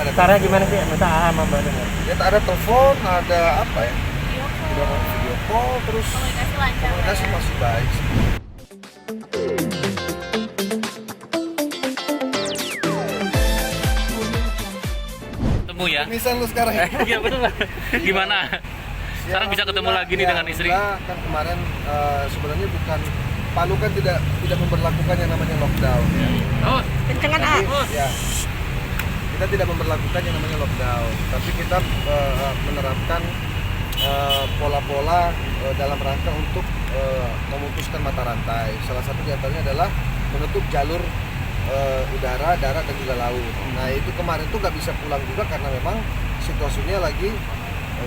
ada Caranya telepon. gimana sih? Minta sama Mbak Adel. Ya ada telepon, ada apa ya? Video call. Video call, terus Komunikasi lancar lah komunikasi ya. masih baik sih. Ketemu ya? Misal lu sekarang ya? Iya betul Pak. Gimana? Sekarang bisa ketemu lagi nih dengan istri. Kan kemarin sebenarnya bukan Palu kan tidak memberlakukan yang namanya lockdown ya. Oh, Kencengan A. Tapi, ya, kita tidak memberlakukan yang namanya lockdown, tapi kita menerapkan pola-pola dalam rangka untuk memutuskan mata rantai. Salah satu diantaranya adalah menutup jalur udara, darat, dan juga laut. Nah itu kemarin tuh nggak bisa pulang juga karena memang situasinya lagi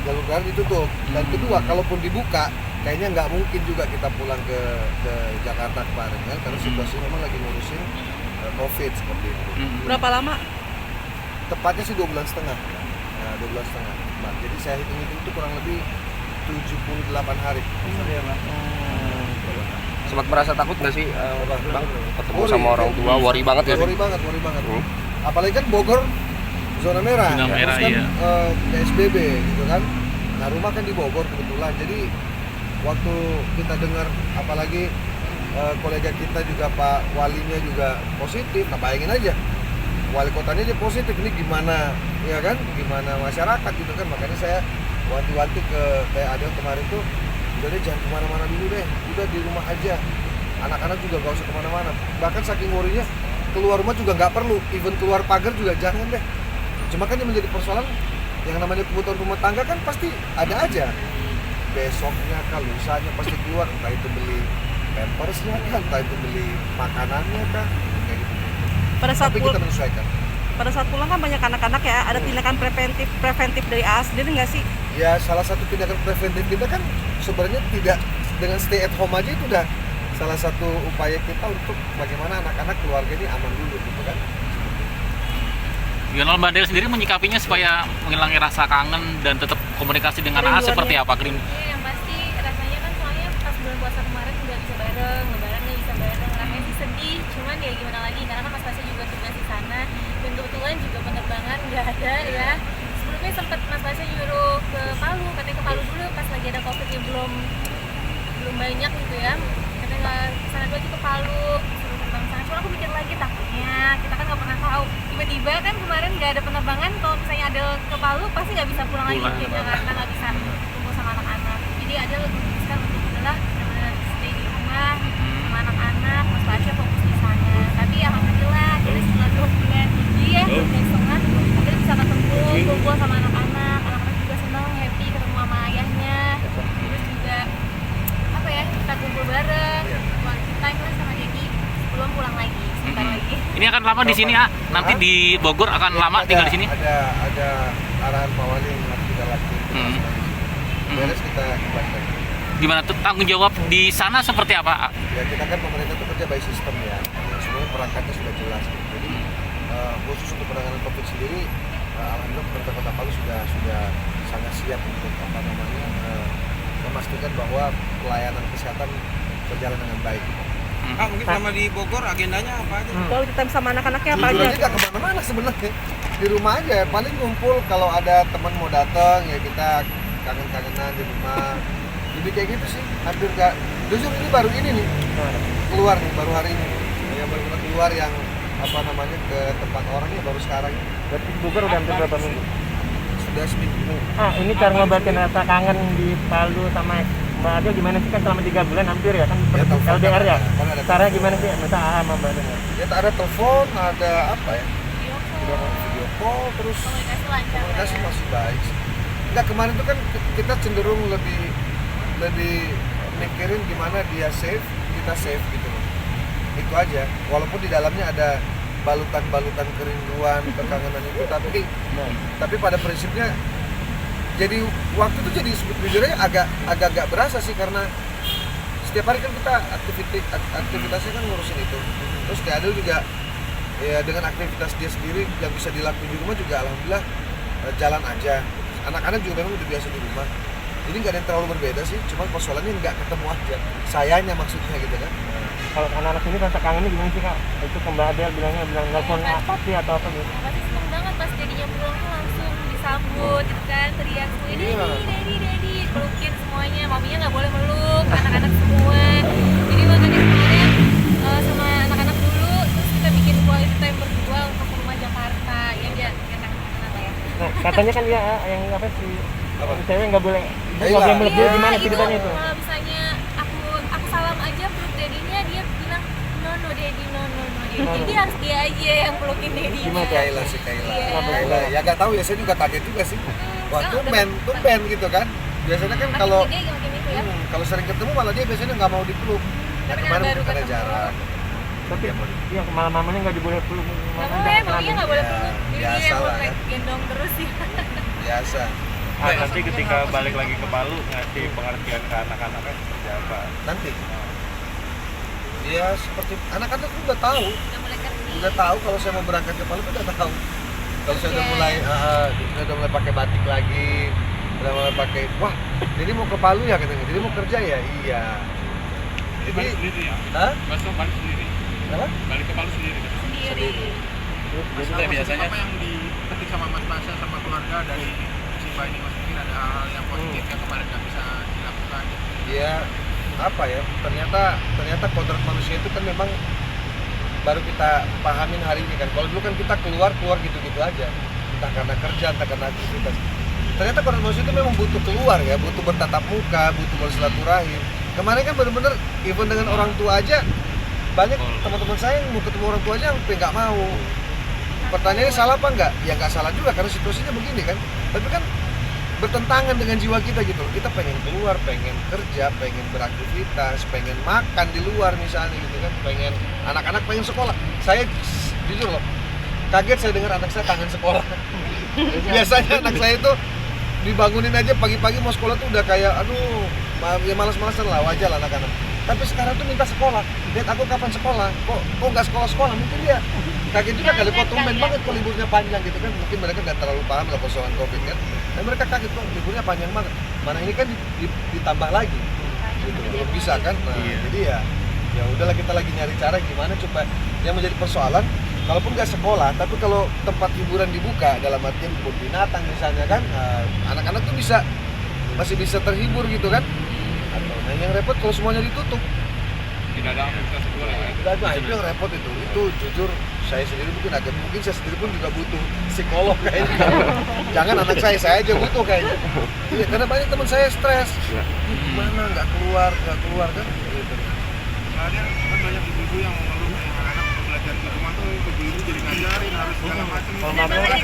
jalur darat ditutup. Dan kedua, kalaupun dibuka, kayaknya nggak mungkin juga kita pulang ke Jakarta kemarin kan, karena situasi memang lagi ngurusin COVID seperti itu. Berapa lama? Tepatnya sih 2,5 bulan. Nah, 2,5 bulan. Nah, jadi saya hitung-hitung itu kurang lebih 78 hari. Sempat merasa takut nggak sih Bang ketemu Worry, sama orang tua, worry banget ya? Worry banget. Apalagi kan Bogor zona merah. Zona merah, Terus kan iya. PSBB gitu kan. Nah, rumah kan di Bogor kebetulan. Jadi waktu kita dengar apalagi kolega kita juga Pak Walinya juga positif, nah bayangin aja wali kotanya aja positif, ini gimana ya kan, gimana masyarakat gitu kan. Makanya saya wanti-wanti ke kayak Adel kemarin tuh, udah deh jangan kemana-mana dulu deh, udah di rumah aja, anak-anak juga gak usah kemana-mana. Bahkan saking worry-nya keluar rumah juga nggak perlu, even keluar pagar juga jangan deh. Cuma kan yang menjadi persoalan yang namanya kebutuhan rumah tangga kan pasti ada aja, besoknya kah lusanya pasti keluar, entah itu beli pampersnya kan, entah itu beli makanannya kan, kayak gitu. Pada saat Tapi kita menyesuaikan. pada saat pulang kan banyak anak-anak ya, ada tindakan preventif dari AA sendiri nggak sih? Ya salah satu tindakan preventif kita kan sebenarnya tidak dengan stay at home aja, itu udah salah satu upaya kita untuk bagaimana anak-anak keluarga ini aman dulu gitu kan. Gimana Mbak Adel sendiri menyikapinya supaya menghilangi rasa kangen dan tetap komunikasi dengan AA seperti apa? Iya, yang pasti rasanya kan soalnya pas bulan puasa kemarin nggak bisa bareng, lebaran nggak bisa bareng, rasanya sih sedih, cuman ya gimana lagi, karena kan Mas Pasha juga tugas di sana, dan kebetulan juga penerbangan nggak ada ya. Sebelumnya sempat Mas Pasha nyuruh ke Palu, katanya ke Palu dulu pas lagi ada COVID yang belum banyak gitu ya, katanya nggak kesana dulu aja ke Palu, suruh terbang sana. Cuma aku mikir lagi, takutnya kita kan nggak pernah tahu, tiba-tiba kan kemarin nggak ada penerbangan, kalau misalnya ada ke Palu pasti nggak bisa pulang lagi ke Jakarta, nggak bisa kumpul sama anak-anak. Jadi ada lebih memutuskan untuk adalah benar-benar stay di rumah sama anak-anak, Mas Pasha fokus di sana. Tapi alhamdulillah akhirnya setelah 2 bulan lebih ya, 2 bulan setengah, akhirnya bisa ketemu, kumpul sama anak-anak. Anak-anak juga senang, happy ketemu sama ayahnya. Terus juga apa ya, kita kumpul bareng, quality time lah sama Dedi sebelum pulang lagi, sebentar lagi. Ini akan lama di sini ah. Nanti di Bogor akan lama tinggal di sini. Ada arahan Pak Wali yang harus kita lakukan. Beres kita kembalikan. Gimana tuh tanggung jawab di sana seperti apa? Ya kita kan pemerintah itu kerja by system ya. Sebenarnya perangkatnya sudah jelas. Jadi khusus untuk penanganan COVID sendiri, alhamdulillah pemerintah Kota Palu sudah sangat siap untuk memastikan bahwa pelayanan kesehatan berjalan dengan baik. Mungkin sama di Bogor agendanya apa aja? Quality time sama anak-anaknya apa Jujur aja? aja nggak kemana-mana sebenarnya, di rumah aja. Paling ngumpul kalau ada teman mau datang ya kita kangen-kangenan di rumah. Jadi kayak gitu sih, hampir nggak. Jujur ini baru ini nih keluar nih, baru hari ini. Ya baru kita keluar yang apa namanya ke tempat orangnya baru sekarang. Berarti di Bogor udah hampir berapa minggu? Sudah seminggu. Ini cara ngobatin rasa kangen di Palu sama Mbak Adel gimana sih, kan selama 3 bulan hampir ya kan Ya, telepon, LDR ya? kan ada Caranya telepon. gimana sih? Minta sama Mbak Adel. Ya ada telepon, ada apa ya? Video call. Video call, terus Komunikasi lancar lah komunikasi ya. masih baik sih. Enggak, kemarin tuh kan kita cenderung lebih mikirin gimana dia safe, kita safe gitu loh. Itu aja. Walaupun di dalamnya ada balutan-balutan kerinduan, kekangenan itu, tapi pada prinsipnya jadi waktu itu jadi sebetulnya agak gak berasa sih, karena setiap hari kan kita aktivitasnya kan ngurusin itu. Terus kayak Adel juga ya dengan aktivitas dia sendiri yang bisa dilakuin di rumah juga alhamdulillah jalan aja. Anak-anak juga memang udah biasa di rumah, jadi nggak ada yang terlalu berbeda sih, cuma persoalannya nggak ketemu aja, sayanya maksudnya gitu kan. Kalau anak-anak ini rasa kangennya gimana sih Kak? Itu ke Mbak Adel bilang nelfon apa sih atau apa gitu? Pasti seneng banget pas jadinya pulang daddy, pelukin semuanya. Maminya nggak boleh meluk, anak-anak semua. Jadi makanya kemarin sama anak-anak dulu, terus kita bikin quality time berdua untuk ke rumah Jakarta. Ya kan apa ya? Nah, katanya kan dia yang apa sih? Apa? Cewek nggak boleh Iya. meluk dia, gimana ceritanya itu? Kalau misalnya aku salam aja peluk daddy-nya, dia bilang no daddy, no daddy. Jadi harus dia aja yang pelukin daddy-nya. Gimana tuh? Kaila sih Kaila. Iya. Kaila. Ya nggak tahu ya, saya juga kaget juga sih. Wah, Sekarang tumben gitu kan. Biasanya kan makin kalau gede makin itu ya. kalau sering ketemu malah dia biasanya nggak mau dipeluk. Nah, Tapi kemarin baru mungkin ada ketemu. jarak. Tapi iya malam-malamnya nggak diboleh peluk. Nggak boleh, maminya nggak boleh Ya, peluk. Jadi biasa dia yang lah, boleh kan. gendong terus ya. Biasa. Nanti ketika balik lagi ke Palu ngasih pengertian ke anak-anaknya seperti apa? Nanti. Ya seperti anak-anak tuh udah tahu. Udah mulai ngerti. Udah tahu kalau saya mau berangkat ke Palu tuh udah tahu. Kalau saya udah mulai pakai batik lagi, udah mulai pakai, wah, jadi mau ke Palu ya katanya, jadi mau kerja ya, iya. Jadi, Balik sendiri ya? hah? Besok balik sendiri. Apa? Balik ke Palu sendiri. Sendiri. Maksudnya biasanya apa yang dipetik sama Mas Pasha sama keluarga dari musibah ini? Mas mungkin ada hal yang positif yang kemarin nggak bisa dilakukan. Ya apa ya? Ternyata kodrat manusia itu kan memang baru kita pahamin hari ini kan. Kalau dulu kan kita keluar gitu-gitu aja, entah karena kerja, entah karena aktivitas. Ternyata kodrat manusia itu memang butuh keluar ya, butuh bertatap muka, butuh bersilaturahim. Kemarin kan benar-benar even dengan orang tua aja, banyak teman-teman saya yang mau ketemu orang tua aja yang nggak mau. Pertanyaannya salah apa enggak? Ya nggak salah juga karena situasinya begini kan. Tapi kan bertentangan dengan jiwa kita gitu. Kita pengen keluar, pengen kerja, pengen beraktivitas, pengen makan di luar misalnya gitu kan. Pengen anak-anak pengen sekolah. Saya jujur loh, kaget saya dengar anak saya kangen sekolah. Biasanya anak saya itu dibangunin aja pagi-pagi mau sekolah tuh udah kayak aduh ya malas-malasan lah, wajar lah anak-anak. Tapi sekarang tuh minta sekolah. Lihat aku kapan sekolah? Kok nggak sekolah? Mungkin dia kaget juga kali, kok tumben banget kok liburnya panjang gitu kan. Mungkin mereka nggak terlalu paham lah persoalan Covid kan. Dan mereka kaget kok liburnya panjang banget. Mana ini kan ditambah lagi. Gitu, belum bisa kan. Nah, jadi ya udahlah kita lagi nyari cara gimana supaya yang menjadi persoalan kalaupun nggak sekolah, tapi kalau tempat hiburan dibuka dalam artian kebun binatang misalnya kan, anak-anak tuh masih bisa terhibur gitu kan. Nah yang repot kalau semuanya ditutup. tidak ada aktivitas sekolah ya? Tidak ada, itu yang repot itu. Itu jujur saya sendiri mungkin saya sendiri pun juga butuh psikolog kayaknya. Jangan anak saya aja butuh kayaknya. Iya, karena banyak teman saya stres. Gimana nggak keluar kan? Gitu. Soalnya kan banyak ibu-ibu yang mengeluh anak-anak belajar di rumah tuh ibu-ibu jadi ngajarin harus segala macam. Kalau Memang magang jadi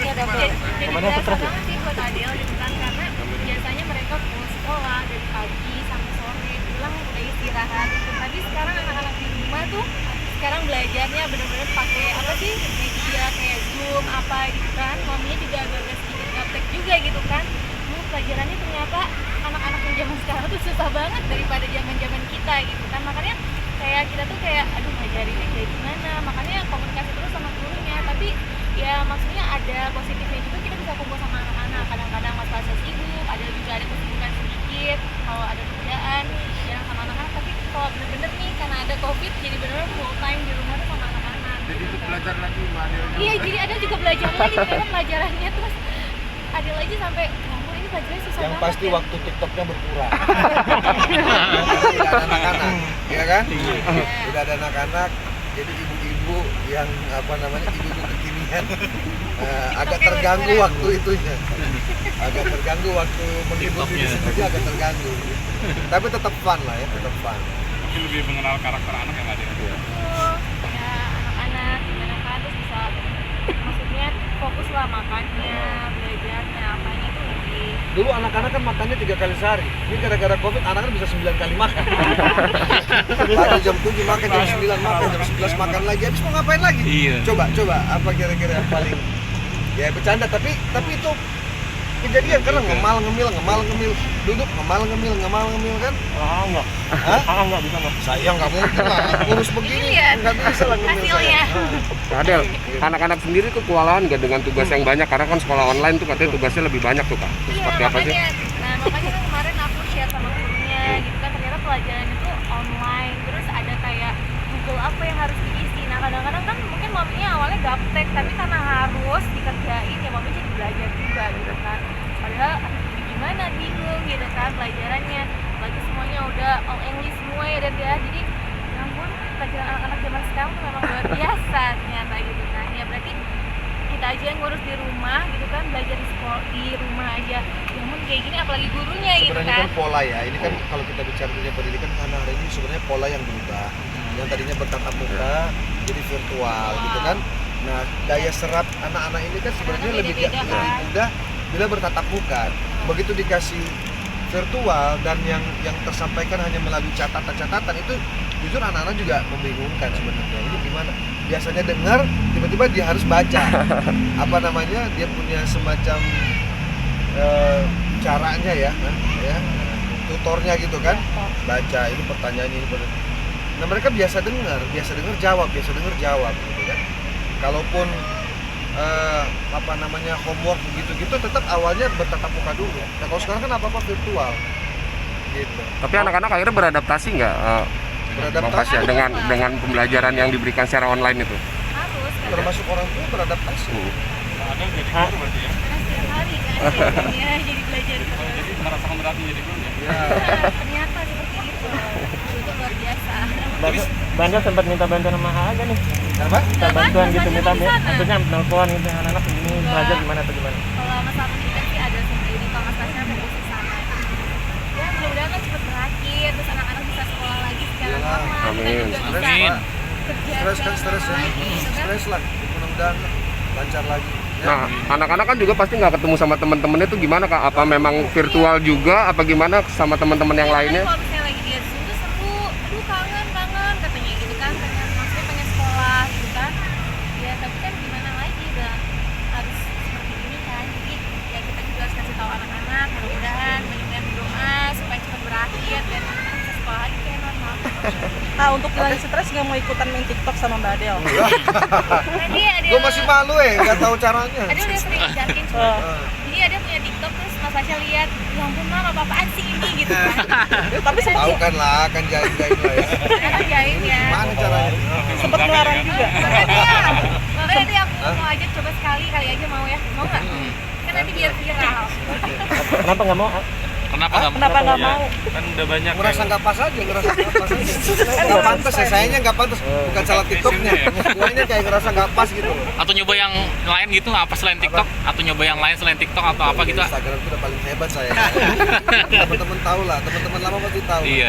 kemana berasa stres ya? banget sih buat Adel gitu kan, karena biasanya mereka pulang sekolah dari pagi sampai sore, pulang udah istirahat gitu. Tapi sekarang anak-anak di rumah tuh sekarang belajarnya bener-bener pakai apa sih media kayak Zoom apa gitu kan. Maminya juga agak-agak sedikit gaptek juga gitu kan. Pelajarannya ternyata anak-anak yang zaman sekarang tuh susah banget daripada zaman-zaman kita gitu kan. Makanya kayak kita tuh kayak aduh ngajarinnya kayak gimana, makanya komunikasi terus sama gurunya. Tapi ya maksudnya ada positifnya juga, kita bisa kumpul sama anak-anak. Kadang-kadang Mas Pasha sibuk, ada juga ada kesibukan sedikit kalau ada kerjaan jarang sama anak-anak. Tapi kalau bener-bener nih karena ada Covid jadi bener-bener full time di rumah tuh sama anak-anak. Jadi ikut belajar lagi Mbak Adel. Iya, jadi ada juga belajar lagi karena pelajarannya terus Adel aja sampai ngomong ini pelajarannya susah Yang banget pasti ya. waktu TikToknya berkurang. Udah ada anak-anak, ya kan? Udah ada anak-anak, jadi ibu-ibu yang ibu-ibu kekinian agak terganggu waktu itunya. Agak terganggu waktu menghibur diri sendiri, agak terganggu. Tapi tetap fun lah ya, tetap fun. Tapi lebih mengenal karakter anak yang ada. Ya anak-anak gimana kan terus bisa maksudnya fokus lah makannya, belajarnya, apanya itu lebih. Dulu anak-anak kan makannya 3 kali sehari. Ini gara-gara Covid anak-anak bisa 9 kali makan. Baru jam 7 makan, jam 9 makan, jam 11 makan lagi. Habis mau ngapain lagi? Iya. Coba apa kira-kira yang paling ya bercanda tapi itu kejadian karena ngemil, duduk ngemil kan. Enggak. Hah? Enggak bisa enggak. Saya nggak mungkin lah, kurus begini Lihat. nggak bisa lah ngemil Hasilnya. saya. Adel, anak-anak sendiri tuh kewalahan nggak dengan tugas yang banyak karena kan sekolah online tuh katanya tugasnya lebih banyak tuh Kak. Iya, Seperti apa sih? makanya kan kemarin aku share sama gurunya gitu kan, ternyata pelajaran itu online, terus ada kayak Google apa yang harus diisi. Nah kadang-kadang kan mungkin maminya awalnya gaptek, tapi karena harus dikerjain ya mami jadi belajar juga gitu kan. Padahal aduh, gimana aja. Jadi ya ampun, pelajaran anak-anak zaman sekarang tuh memang luar biasa ternyata gitu kan. Ya berarti kita aja yang ngurus di rumah gitu kan, belajar di sekolah di rumah aja. Ya ampun kayak gini apalagi gurunya gitu Sebenarnya kan. kan pola ya, ini kan kalau kita bicara dunia pendidikan karena hari ini sebenarnya pola yang berubah. Yang tadinya bertatap muka jadi virtual gitu kan. Nah, daya serap anak-anak ini kan sebenarnya Karena lebih beda-beda, lebih kan? mudah bila bertatap muka. Begitu dikasih virtual dan yang tersampaikan hanya melalui catatan-catatan, itu jujur anak-anak juga membingungkan sebenarnya. Ini gimana? Biasanya dengar, tiba-tiba dia harus baca. Apa namanya? Dia punya semacam caranya ya, tutornya gitu kan. Baca ini pertanyaannya ini pertanyaan. Nah, mereka biasa dengar jawab gitu kan. Kalaupun apa namanya homework gitu-gitu tetap awalnya bertatap muka dulu. Nah, kalau sekarang kan apa-apa virtual gitu. Tapi anak-anak akhirnya beradaptasi nggak, Bang Pasya, dengan pembelajaran yang diberikan secara online itu? Harus kan. Termasuk orang tua beradaptasi. Ada jadi guru berarti ya. Karena setiap hari kan ya, jadi belajar terus. Jadi merasakan beratnya jadi guru ya. Ya. Ternyata seperti itu. Itu luar biasa. Bandel sempat minta bantuan sama Aga nih. Apa? Minta bantuan gitu, Belajar minta di sana. maksudnya nelfon gitu anak-anak begini belajar gimana atau gimana? Kalau masalah pendidikan sih ada sendiri, kalau Mas Tasya fokus di sana. Ya mudah-mudahan kan cepat berakhir, terus anak-anak bisa sekolah lagi secara Iyalah. normal. Kita Amin. juga bisa Amin. kerja Stres kan secara stres ya. normal lagi, gitu kan. Stres lah. Mudah-mudahan lancar lagi. Ya. Nah, anak-anak kan juga pasti nggak ketemu sama teman-temannya itu gimana Kak? Apa memang virtual juga? Apa gimana sama teman-teman yang Iya, lainnya? Kalau misalnya lagi dia Zoom tuh seru, aduh kangen katanya gitu kan, pengen sekolah gitu kan. Ya tapi kan gimana lagi, udah harus seperti ini kan. Jadi ya kita juga harus kasih tahu anak-anak, mudah-mudahan banyak berdoa supaya cepat berakhir dan anak-anak bisa sekolah lagi kayak normal. Nah, untuk hilangin stres nggak mau ikutan main TikTok sama Mbak Adel? Tadi ada Gue masih malu nggak tahu caranya. ada udah sering ngajakin cuma jadi ada punya TikTok terus Mas Tasya lihat, ya ampun Mam, apa-apaan sih ini gitu kan. Tapi Tahu kan lah, kan jahit-jahit lah ya. Karena jahit ya. Gimana caranya? sempat melarang juga. Makanya nanti aku mau aja coba sekali kali aja, mau ya? Mau nggak? Kan nanti biar viral. Kenapa nggak mau? Kenapa nggak? Kenapa nggak mau? Kan udah banyak Ngerasa nggak pas aja, nggak pantas ya, sayanya nggak pantas, bukan salah TikToknya, guanya kayak ngerasa nggak pas gitu loh. Atau nyoba yang lain gitu apa selain TikTok? Atau nyoba yang lain selain TikTok atau apa gitu? Instagram itu udah paling hebat saya. Teman-teman tahu lah, teman-teman lama pasti tahu. Iya.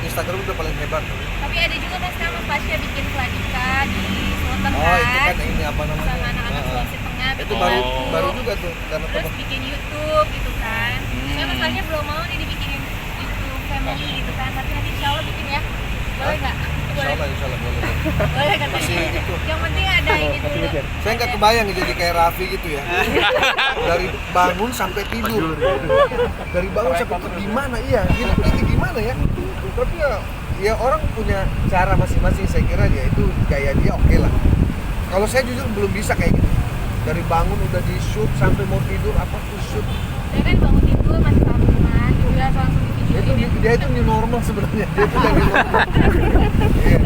Instagram udah paling hebat. Tapi ada juga kan sekarang Mas Tasya bikin Vladika di Sultan Oh itu kan, kan ini apa namanya? sama anak-anak Sulawesi Tengah Itu bikin baru lagu, baru juga tuh karena terus teman. bikin YouTube gitu kan. Saya Mas Tasya belum mau nih dibikinin YouTube family gitu kan, tapi nanti insya Allah bikin ya. Boleh nggak? Boleh. Insya Allah boleh. Boleh katanya. Yang penting ada ini dulu. Saya nggak kebayang jadi kayak Raffi gitu ya. Dari bangun sampai tidur. Dari bangun sampai tidur gimana? Iya, ini gimana ya? Tapi ya orang punya cara masing-masing, saya kira ya itu gaya dia oke lah. Kalau saya jujur belum bisa kayak gitu. Dari bangun udah di shoot sampai mau tidur apa tuh shoot. Saya kan bangun tidur masih tabungan, udah langsung di videoin. Dia itu new normal sebenarnya. Dia itu udah new normal. Iya.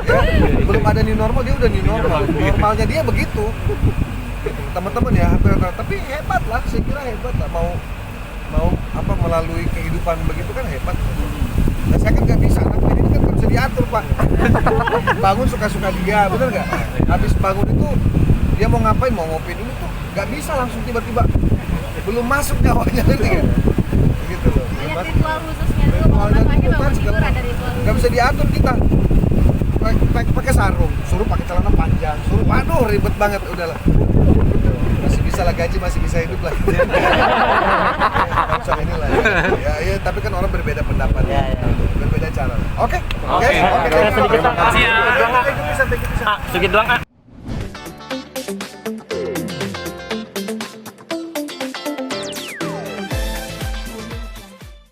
Ya, belum ada new normal, dia udah new normal. Normalnya dia begitu. Gitu. Teman-teman ya, tapi hebat lah, saya kira hebat lah. Mau apa melalui kehidupan begitu kan hebat. Nah, saya kan nggak bisa, anak ini kan nggak bisa diatur Pak. Bangun suka-suka dia, bener nggak? Habis bangun itu dia mau ngapain, mau ngopi ini tuh nggak bisa langsung tiba-tiba. Belum masuk nyawanya gitu kan. Gitu loh. Banyak ritual khususnya dulu, Ritualnya makanya dulu kan bangun tidur segala- ada ritual nggak bisa diatur kita. Pakai sarung, suruh pakai celana panjang, suruh waduh ribet banget udahlah. Masih bisa lah, gaji masih bisa hidup lah. Macam inilah. Ya, tapi kan orang berbeda pendapat, berbeda cara. Oke. Sedikit dong. Makasih ya. Sedikit doang, sedikit doang.